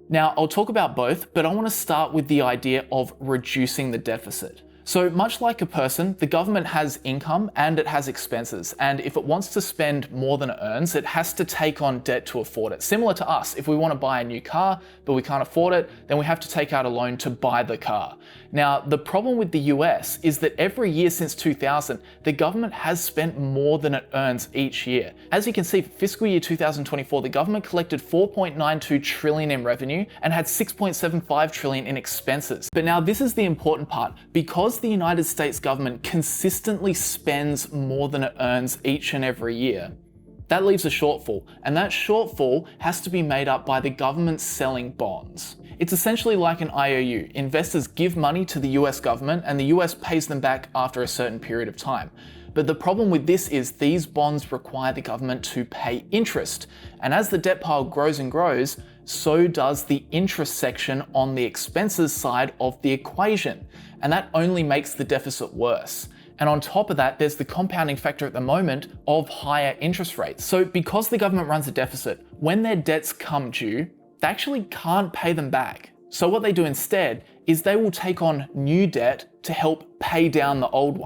Now, I'll talk about both, but I want to start with the idea of reducing the deficit. So much like a person, the government has income and it has expenses. And if it wants to spend more than it earns, it has to take on debt to afford it. Similar to us, if we want to buy a new car, but we can't afford it, then we have to take out a loan to buy the car. Now, the problem with the US is that every year since 2000, the government has spent more than it earns each year. As you can see, for fiscal year 2024, the government collected 4.92 trillion in revenue and had 6.75 trillion in expenses. But now this is the important part. Because the United States government consistently spends more than it earns each and every year, that leaves a shortfall, and that shortfall has to be made up by the government selling bonds. It's essentially like an IOU. Investors give money to the US government and the US pays them back after a certain period of time. But the problem with this is these bonds require the government to pay interest. And as the debt pile grows and grows, so does the interest section on the expenses side of the equation. And that only makes the deficit worse. And on top of that, there's the compounding factor at the moment of higher interest rates. So because the government runs a deficit, when their debts come due, they actually can't pay them back. So what they do instead is they will take on new debt to help pay down the old one.